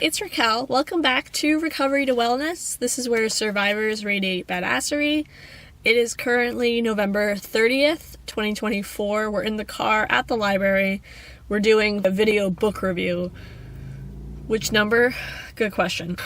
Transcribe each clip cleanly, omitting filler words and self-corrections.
it's Raquel. Welcome back to Recovery to Wellness. This is where survivors radiate badassery. It is currently November 30th, 2024. We're in the car at the library. We're doing a video book review. Which number? Good question.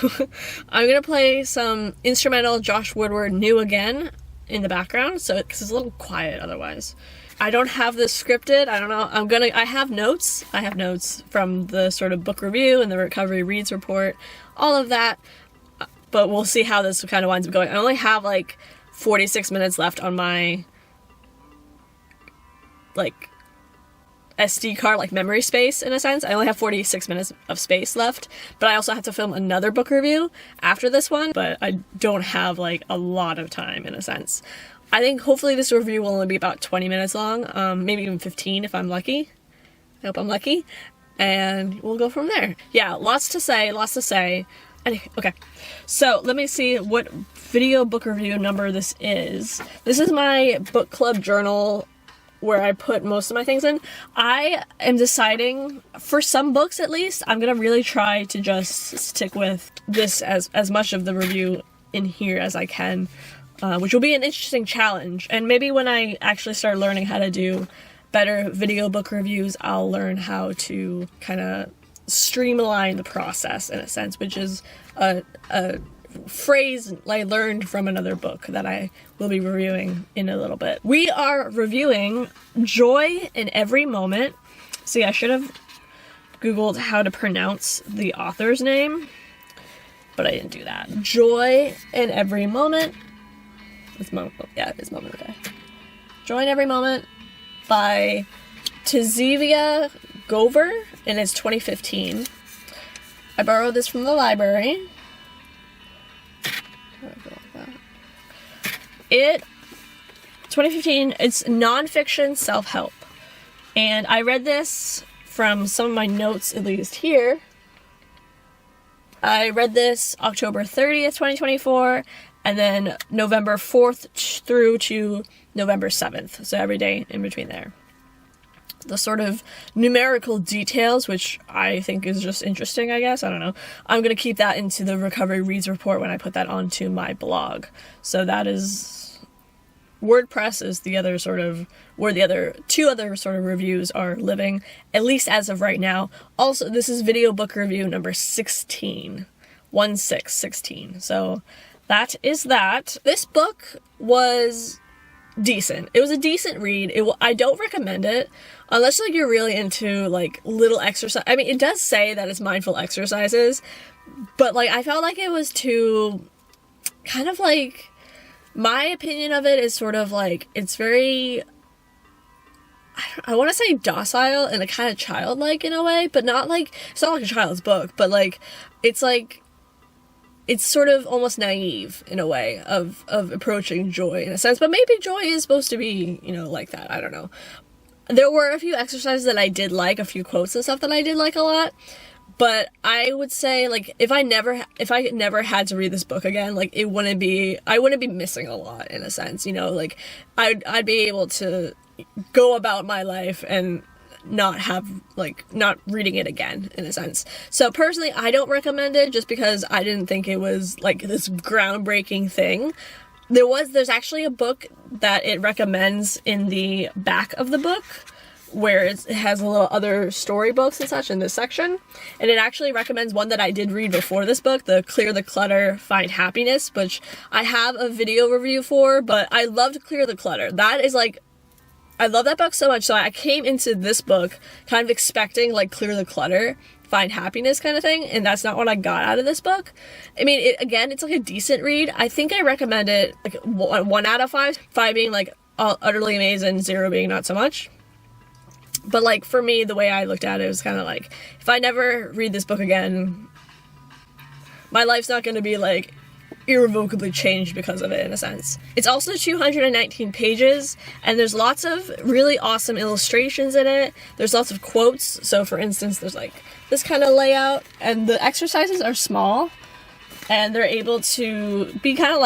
I'm going to play some instrumental Josh Woodward New Again in the background, so it's a little quiet otherwise. I don't have this scripted. I don't know. I have notes. I have notes from the sort of book review and the Recovery Reads report, all of that. But we'll see how this kind of winds up going. I only have like 46 minutes left on my SD card, memory space in a sense. I only have 46 minutes of space left, but I also have to film another book review after this one, but I don't have a lot of time in a sense. I think hopefully this review will only be about 20 minutes long, maybe even 15 if I'm lucky. I hope I'm lucky. And we'll go from there. Yeah, lots to say. Okay, so let me see what video book review number this is. This is my book club journal where I put most of my things in. I am deciding, for some books at least, I'm gonna really try to just stick with this as much of the review in here as I can. Which will be an interesting challenge. And maybe when I actually start learning how to do better video book reviews, I'll learn how to kind of streamline the process in a sense, which is a phrase I learned from another book that I will be reviewing in a little bit. We are reviewing Joy in Every Moment. See, I should have Googled how to pronounce the author's name, but I didn't do that. Joy in Every Moment. It's Moment, okay. Joy in Every Moment by Tazivia Gover, and it's 2015. I borrowed this from the library. 2015, it's nonfiction self-help. And I read this from some of my notes, at least here. I read this October 30th, 2024, and then November 4th through to November 7th. So every day in between there. The sort of numerical details, which I think is just interesting, I guess. I don't know. I'm going to keep that into the Recovery Reads report when I put that onto my blog. So that is... WordPress is the other sort of... where the other two other sort of reviews are living, at least as of right now. Also, this is video book review number 16. 16. So... that is that. This book was decent. It was a decent read. I don't recommend it unless you're really into little exercise. I mean, it does say that it's mindful exercises, but I felt like it was too kind of my opinion of it is sort of it's very, I want to say docile and kind of childlike in a way, but not it's not like a child's book, but it's sort of almost naive in a way of approaching joy in a sense, but maybe joy is supposed to be, like that. I don't know. There were a few exercises that I did a few quotes and stuff that I did a lot, but I would say if I never had to read this book again, I wouldn't be missing a lot in a sense, I'd be able to go about my life and not have not reading it again in a sense. So personally, I don't recommend it just because I didn't think it was this groundbreaking thing. There's actually a book that it recommends in the back of the book where it has a little other storybooks and such in this section, and it actually recommends one that I did read before this book, the Clear the Clutter, Find Happiness, which I have a video review for, but I loved Clear the Clutter. That is I love that book so much, so I came into this book kind of expecting Clear the Clutter, Find Happiness kind of thing, and that's not what I got out of this book. I mean, it's a decent read. I think I recommend it 1 out of 5, 5 being utterly amazing, 0 being not so much. But for me, the way I looked at it was kind of if I never read this book again, my life's not going to be irrevocably changed because of it in a sense. It's also 219 pages, and there's lots of really awesome illustrations in it. There's lots of quotes. So for instance, there's this kind of layout, and the exercises are small, and they're able to be kind of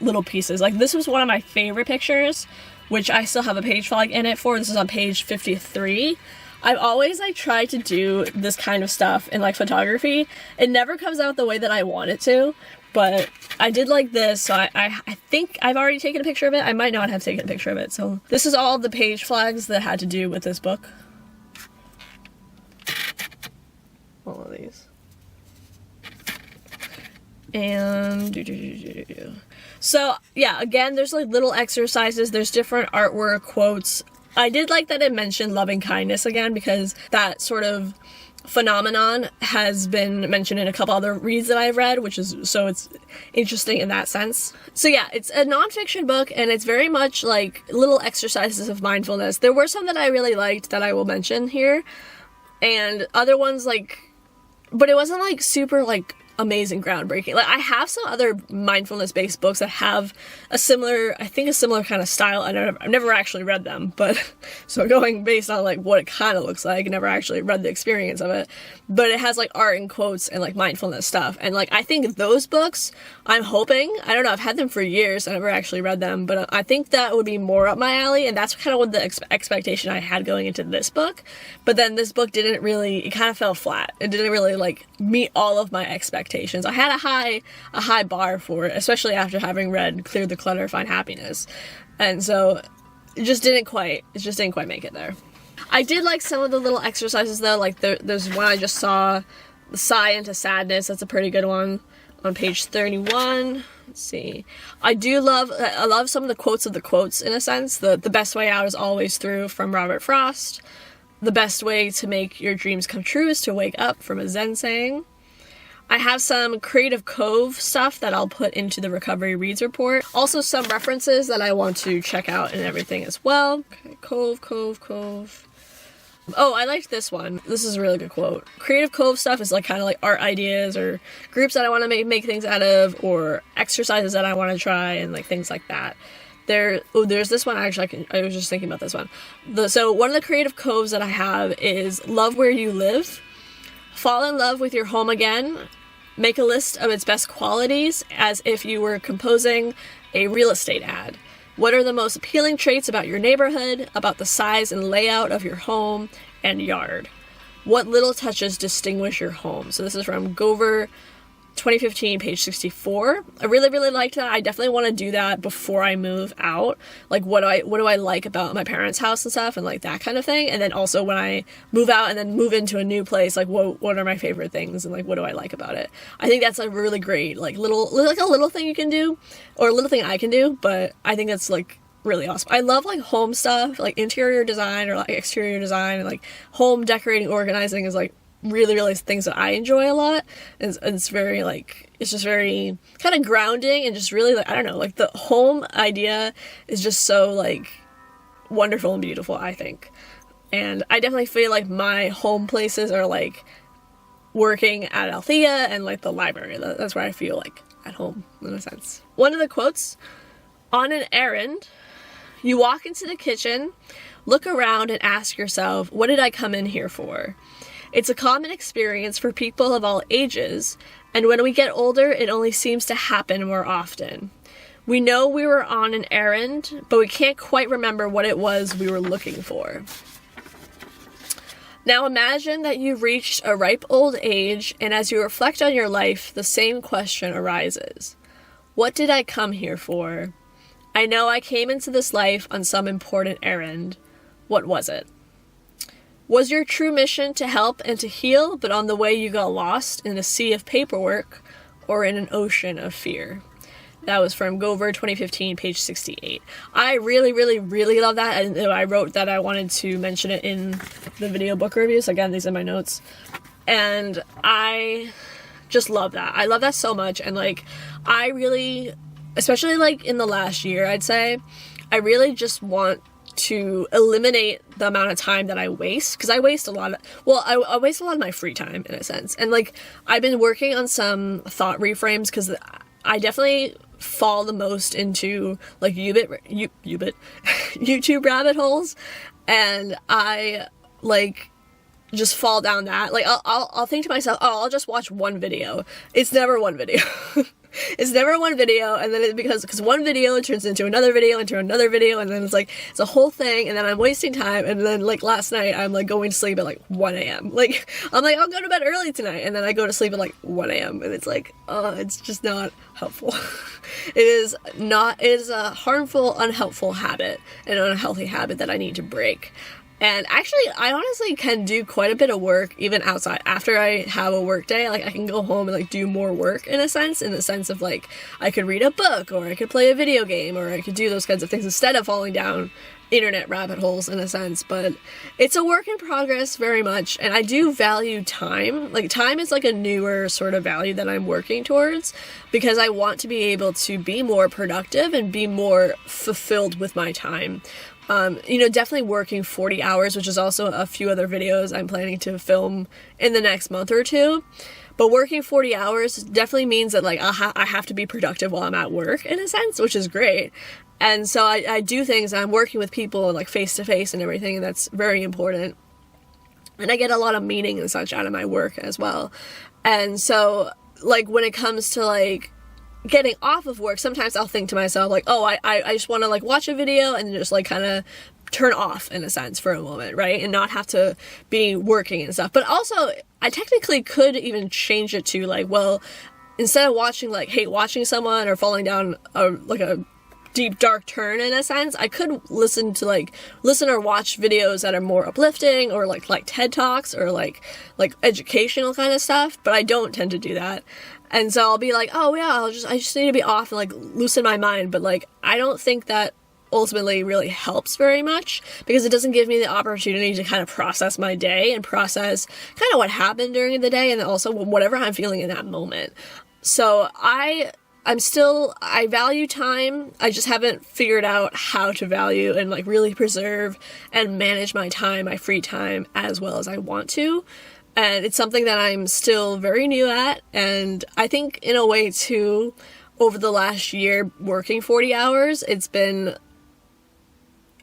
little pieces. This was one of my favorite pictures, which I still have a page flag in it for. This is on page 53. I've always like tried to do this kind of stuff in like photography. It never comes out the way that I want it to, but I did like this, so I think I've already taken a picture of it. I might not have taken a picture of it. So this is all the page flags that had to do with this book. All of these. And so yeah, again, there's like little exercises, there's different artwork, quotes. I did like that it mentioned loving kindness again, because that sort of phenomenon has been mentioned in a couple other reads that I've read, which is, so it's interesting in that sense. So yeah, it's a nonfiction book, and it's very much like little exercises of mindfulness. There were some that I really liked that I will mention here, and other ones like, but it wasn't like super like amazing, groundbreaking. Like I have some other mindfulness based books that have a similar kind of style. I've never actually read them, but so going based on like what it kind of looks like, I never actually read the experience of it, but it has like art and quotes and like mindfulness stuff. And like I think those books, I'm hoping, I don't know, I've had them for years, I never actually read them, but I think that would be more up my alley, and that's kind of what the expectation I had going into this book. But then this book didn't really, it kind of fell flat. It didn't really like meet all of my expectations. I had a high bar for it, especially after having read Clear the Clutter, Find Happiness. And so it just didn't quite make it there. I did like some of the little exercises though, like there's one I just saw, the Sigh into Sadness, that's a pretty good one, on page 31. Let's see. I love some of the quotes in a sense. The best way out is always through, from Robert Frost. The best way to make your dreams come true is to wake up, from a Zen saying. I have some Creative Cove stuff that I'll put into the Recovery Reads report. Also some references that I want to check out and everything as well. Okay, Cove. Oh, I liked this one. This is a really good quote. Creative Cove stuff is like kind of like art ideas or groups that I want to make things out of, or exercises that I want to try, and like things like that. There's this one, actually, I was just thinking about this one. So one of the Creative Coves that I have is love where you live. Fall in love with your home again. Make a list of its best qualities as if you were composing a real estate ad. What are the most appealing traits about your neighborhood, about the size and layout of your home and yard? What little touches distinguish your home? So this is from Gover 2015, page 64. I really liked that. I definitely want to do that before I move out. Like what do I like about my parents' house and stuff, and like that kind of thing. And then also when I move out and then move into a new place, like what are my favorite things, and like what do I like about it? I think that's a really great like a little thing you can do, or a little thing I can do, but I think that's like really awesome. I love like home stuff, like interior design or like exterior design, and like home decorating, organizing is like really things that I enjoy a lot. And it's very like, it's just very kind of grounding, and just really like, I don't know, like the home idea is just so like wonderful and beautiful, I think. And I definitely feel like my home places are like working at Althea and like the library. That's where I feel like at home in a sense. One of the quotes: on an errand, you walk into the kitchen, look around and ask yourself, what did I come in here for? It's a common experience for people of all ages, and when we get older, it only seems to happen more often. We know we were on an errand, but we can't quite remember what it was we were looking for. Now imagine that you've reached a ripe old age, and as you reflect on your life, the same question arises. What did I come here for? I know I came into this life on some important errand. What was it? Was your true mission to help and to heal, but on the way you got lost in a sea of paperwork or in an ocean of fear? That was from Gover 2015, page 68. I really love that, and I wrote that I wanted to mention it in the video book reviews. Again, these are my notes. And I just love that. I love that so much, and like, I really, especially like in the last year, I'd say, I really just want to eliminate the amount of time that I waste, because I waste a lot of, I waste a lot of my free time in a sense. And like, I've been working on some thought reframes, because I definitely fall the most into like YouTube rabbit holes, and I like just fall down that. Like, I'll think to myself, oh, I'll just watch one video. It's never one video. It's never one video, and then because one video turns into another video, and then it's like, it's a whole thing, and then I'm wasting time, and then, like, last night, I'm, like, going to sleep at, like, 1 a.m. Like, I'm like, I'll go to bed early tonight, and then I go to sleep at, like, 1 a.m., and it's like, it's just not helpful. It is a harmful, unhelpful habit, an unhealthy habit that I need to break. And actually, I honestly can do quite a bit of work even outside. After I have a work day, like, I can go home and, like, do more work in the sense of, like, I could read a book, or I could play a video game, or I could do those kinds of things instead of falling down internet rabbit holes in a sense. But it's a work in progress very much, and I do value time. Like, time is, like, a newer sort of value that I'm working towards, because I want to be able to be more productive and be more fulfilled with my time. Definitely working 40 hours, which is also a few other videos I'm planning to film in the next month or two. But working 40 hours definitely means that, like, I have to be productive while I'm at work, in a sense, which is great. And so I do things, and I'm working with people, like, face-to-face and everything, and that's very important. And I get a lot of meaning and such out of my work as well. And so, like, when it comes to, like, getting off of work, sometimes I'll think to myself, like, oh, I just want to, like, watch a video and just, like, kind of turn off, in a sense, for a moment, right? And not have to be working and stuff. But also, I technically could even change it to, like, well, instead of watching, like, hate watching someone or falling down a deep, dark turn, in a sense, I could listen or watch videos that are more uplifting, or like TED Talks, or like educational kind of stuff, but I don't tend to do that. And so I'll be like, oh yeah, I just need to be off and, like, loosen my mind, but, like, I don't think that ultimately really helps very much, because it doesn't give me the opportunity to kind of process my day and process kind of what happened during the day, and then also whatever I'm feeling in that moment. So I value time. I just haven't figured out how to value and, like, really preserve and manage my time, my free time, as well as I want to. And it's something that I'm still very new at. And I think, in a way, too, over the last year working 40 hours, it's been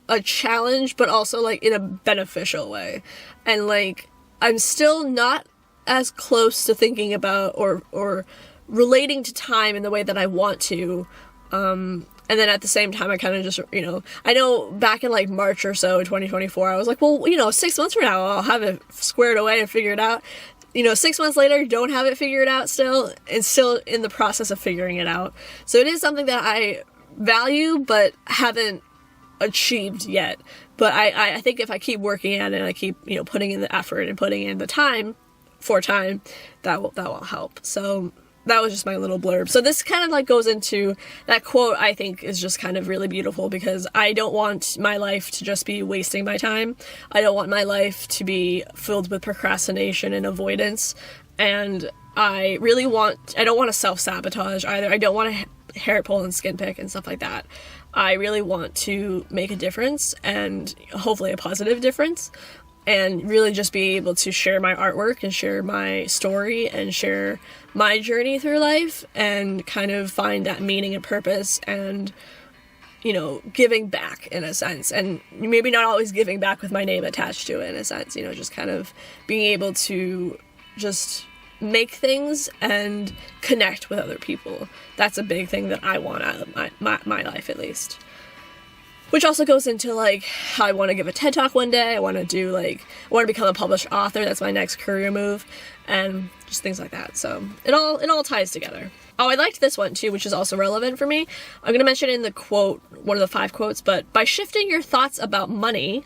a challenge, but also, like, in a beneficial way. And, like, I'm still not as close to thinking about or relating to time in the way that I want to. And then at the same time, I kind of just, I know back in, like, March or so, 2024, I was like, well, 6 months from now, I'll have it squared away and figured out. 6 months later, don't have it figured out still, and still in the process of figuring it out. So it is something that I value, but haven't achieved yet. But I think if I keep working at it, and I keep, putting in the effort and putting in the time, that will help. So that was just my little blurb. So this kind of, like, goes into that quote. I think is just kind of really beautiful, because I don't want my life to just be wasting my time. I don't want my life to be filled with procrastination and avoidance. And I don't want to self-sabotage either. I don't want to hair pull and skin pick and stuff like that. I really want to make a difference, and hopefully a positive difference. And really just be able to share my artwork and share my story and share my journey through life, and kind of find that meaning and purpose, and, giving back, in a sense. And maybe not always giving back with my name attached to it, in a sense, just kind of being able to just make things and connect with other people. That's a big thing that I want out of my life, at least. Which also goes into, like, how I want to give a TED Talk one day. I want to become a published author. That's my next career move. And just things like that. So it all ties together. Oh, I liked this one too, which is also relevant for me. I'm going to mention it in the quote, one of the 5 quotes, but by shifting your thoughts about money,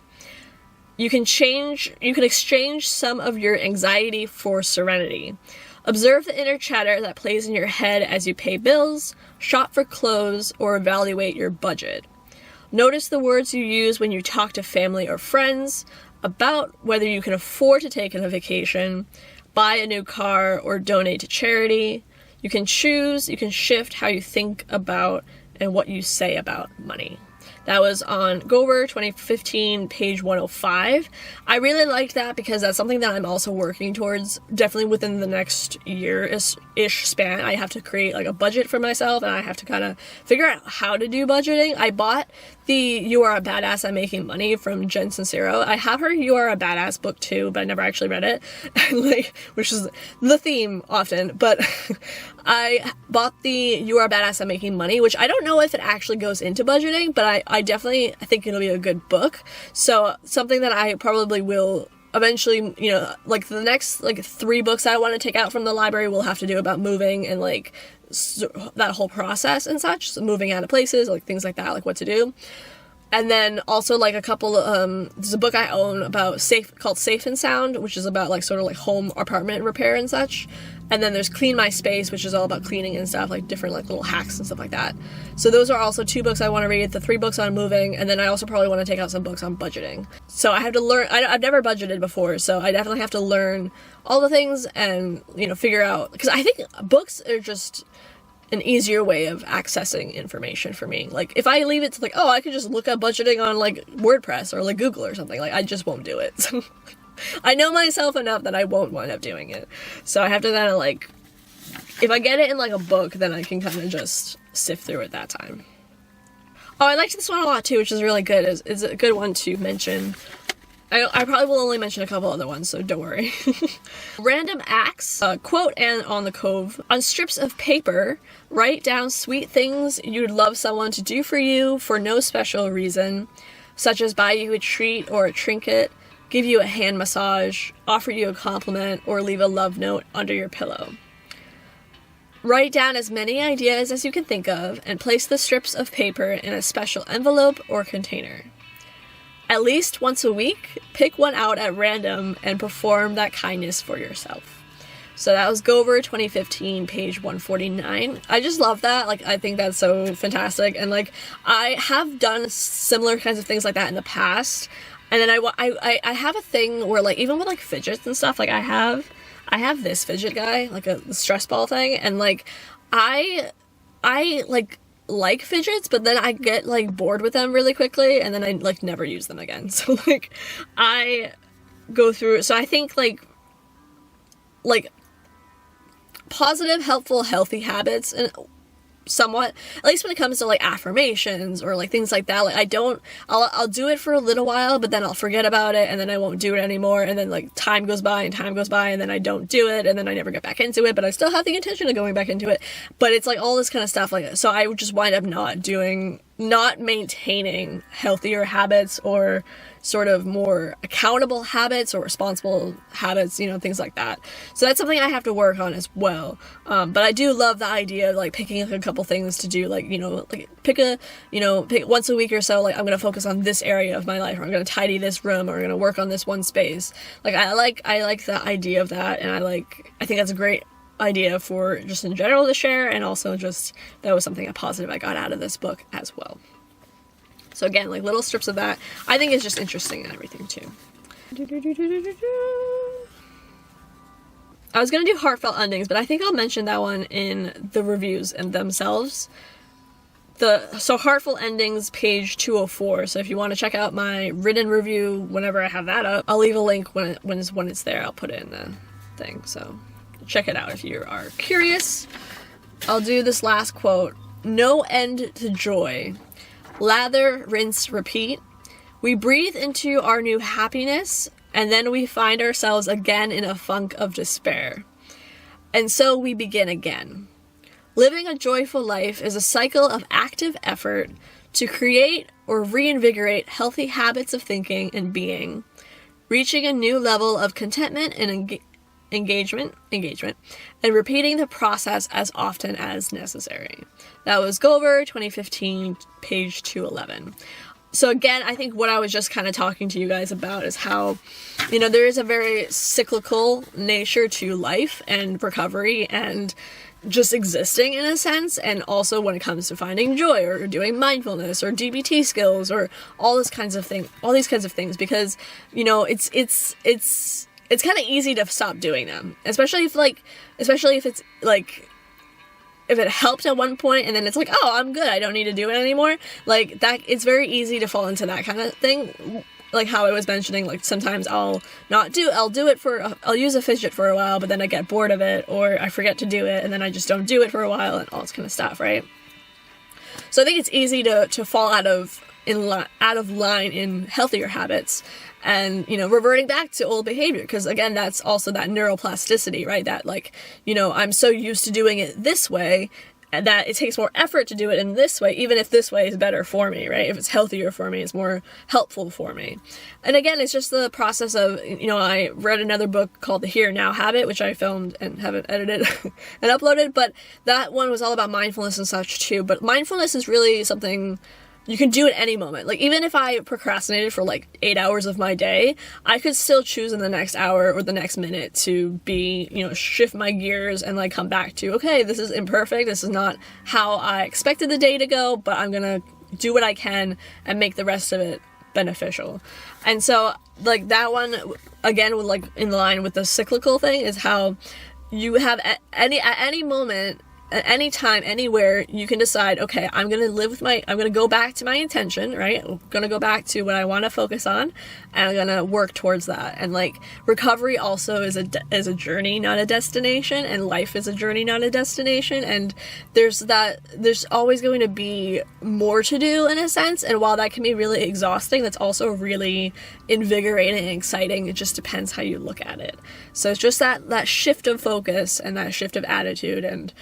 you can exchange some of your anxiety for serenity. Observe the inner chatter that plays in your head as you pay bills, shop for clothes, or evaluate your budget. Notice the words you use when you talk to family or friends about whether you can afford to take a vacation, buy a new car, or donate to charity. You can shift how you think about and what you say about money. That was on Gover 2015, page 105. I really liked that because that's something that I'm also working towards, definitely within the next year-ish span. I have to create like a budget for myself, and I have to kind of figure out how to do budgeting. I bought the You Are a Badass at Making Money from Jen Sincero. I have her You Are a Badass book too, but I never actually read it, like, which is the theme often, but I bought the You Are a Badass at Making Money, which I don't know if it actually goes into budgeting, but I definitely think it'll be a good book. So something that I probably will eventually, you know, like the next like 3 books I want to take out from the library will have to do about moving and like that whole process and such, so moving out of places, like things like that, like what to do. And then also like a couple there's a book I own about called Safe and Sound, which is about like sort of like home apartment repair and such. And then there's Clean My Space, which is all about cleaning and stuff, like different like little hacks and stuff like that. So those are also 2 books I want to read, the 3 books on moving, and then I also probably want to take out some books on budgeting. So I have to learn, I've never budgeted before, so I definitely have to learn all the ththings and, you know, figure out, because I think books are just an easier way of accessing information for me. Like if I leave it to like, oh, I could just look up budgeting on like WordPress or like Google or something, like I just won't do it. So I know myself enough that I won't wind up doing it. So I have to kind of like, if I get it in like a book, then I can kind of just sift through it that time. Oh, I liked this one a lot too, which is really good. It's a good one to mention. I probably will only mention a couple other ones, so don't worry. Random acts, quote and on the cove. On strips of paper, write down sweet things you'd love someone to do for you for no special reason, such as buy you a treat or a trinket, give you a hand massage, offer you a compliment, or leave a love note under your pillow. Write down as many ideas as you can think of and place the strips of paper in a special envelope or container. At least once a week, pick one out at random and perform that kindness for yourself. So that was Gover 2015, page 149. I just love that. Like, I think that's so fantastic. And like, I have done similar kinds of things like that in the past. And then I have a thing where like, even with like fidgets and stuff, like I have this fidget guy, like a stress ball thing. And like, I like fidgets, but then I get like bored with them really quickly, and then I like never use them again. So like I go through, so I think like positive, helpful, healthy habits, and somewhat, at least when it comes to like affirmations or like things like that, like I'll do it for a little while, but then I'll forget about it, and then I won't do it anymore, and then like time goes by, and then I don't do it, and then I never get back into it, but I still have the intention of going back into it. But it's like all this kind of stuff, like, so I would just wind up not maintaining healthier habits or sort of more accountable habits or responsible habits, you know, things like that. So that's something I have to work on as well. But I do love the idea of like picking a couple things to do, like, you know, like pick once a week or so, like I'm going to focus on this area of my life, or I'm going to tidy this room, or I'm going to work on this one space. Like I like the idea of that, and I think that's a great idea for just in general to share, and also just that was something positive I got out of this book as well. So again, like little strips of that, I think is just interesting and everything too. I was gonna do heartfelt endings, but I think I'll mention that one in the reviews and themselves. So heartfelt endings, page 204. So if you want to check out my written review whenever I have that up, I'll leave a link when it's there. I'll put it in the thing. So check it out if you are curious. I'll do this last quote. No end to joy. Lather, rinse, repeat. We breathe into our new happiness, and then we find ourselves again in a funk of despair. And so we begin again. Living a joyful life is a cycle of active effort to create or reinvigorate healthy habits of thinking and being, reaching a new level of contentment and engagement, and repeating the process as often as necessary. That was Gover 2015, page 211. So again, I think what I was just kind of talking to you guys about is how, you know, there is a very cyclical nature to life and recovery and just existing in a sense, and also when it comes to finding joy or doing mindfulness or DBT skills or all these kinds of things, because, you know, it's kind of easy to stop doing them, especially if it's like, if it helped at one point and then it's like, oh, I'm good, I don't need to do it anymore, like that, it's very easy to fall into that kind of thing. Like how I was mentioning, like sometimes I'll use a fidget for a while, but then I get bored of it, or I forget to do it, and then I just don't do it for a while, and all this kind of stuff, right? So I think it's easy to fall out of line in healthier habits, and, you know, reverting back to old behavior, because again, that's also that neuroplasticity, right? That, like, you know, I'm so used to doing it this way, and that it takes more effort to do it in this way, even if this way is better for me, right? If it's healthier for me, it's more helpful for me. And again, it's just the process of, you know, I read another book called The Here Now Habit, which I filmed and haven't edited and uploaded, but that one was all about mindfulness and such too. But mindfulness is really something you can do at any moment. Like, even if I procrastinated for like 8 hours of my day, I could still choose in the next hour or the next minute to be, you know, shift my gears and like come back to, okay, this is imperfect, this is not how I expected the day to go, but I'm gonna do what I can and make the rest of it beneficial. And so, like, that one, again, with like in line with the cyclical thing, is how you have at any moment, at any time, anywhere, you can decide, okay, I'm going to go back to my intention, right? I'm going to go back to what I want to focus on, and I'm going to work towards that. And like, recovery also is a journey, not a destination, and life is a journey, not a destination. And there's always going to be more to do in a sense. And while that can be really exhausting, that's also really invigorating and exciting. It just depends how you look at it. So it's just that shift of focus and that shift of attitude. And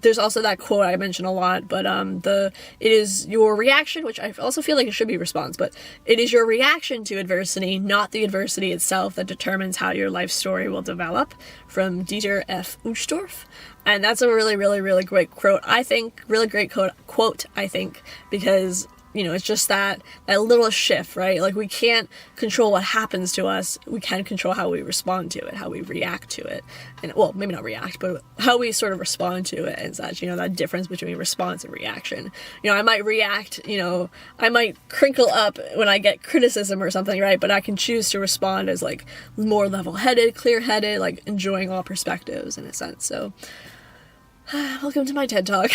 there's also that quote I mention a lot, but it is your reaction, which I also feel like it should be response, but it is your reaction to adversity, not the adversity itself, that determines how your life story will develop, from Dieter F. Uchtdorf. And that's a really, really, really great quote, I think, really great quote, I think, because, you know, it's just that little shift, right? Like, we can't control what happens to us. We can control how we respond to it, how we react to it. And, well, maybe not react, but how we sort of respond to it and such, you know, that difference between response and reaction. You know, I might react, you know, I might crinkle up when I get criticism or something, right? But I can choose to respond as, like, more level-headed, clear-headed, like, enjoying all perspectives in a sense. So, welcome to my TED Talk.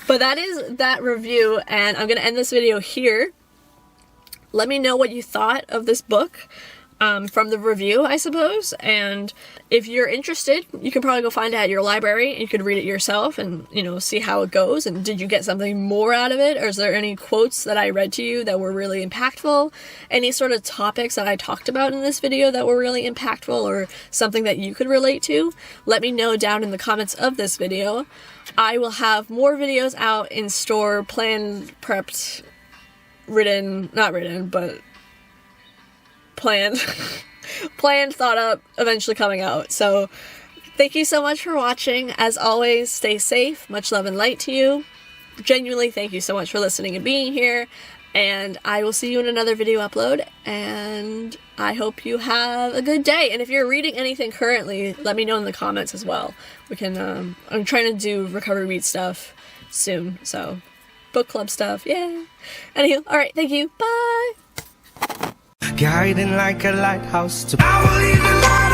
But that is that review, and I'm going to end this video here. Let me know what you thought of this book from the review, I suppose. And if you're interested, you can probably go find it at your library, and you could read it yourself and, you know, see how it goes. And did you get something more out of it? Or is there any quotes that I read to you that were really impactful? Any sort of topics that I talked about in this video that were really impactful, or something that you could relate to? Let me know down in the comments of this video. I will have more videos out in store, planned, prepped, not written, but planned, thought up, eventually coming out. So thank you so much for watching. As always, stay safe. Much love and light to you. Genuinely, thank you so much for listening and being here. And I will see you in another video upload. And I hope you have a good day. And if you're reading anything currently, let me know in the comments as well. We can, I'm trying to do recovery read stuff soon. So book club stuff. Yeah. Anywho, alright, thank you. Bye. Guiding like a lighthouse to I will leave the light.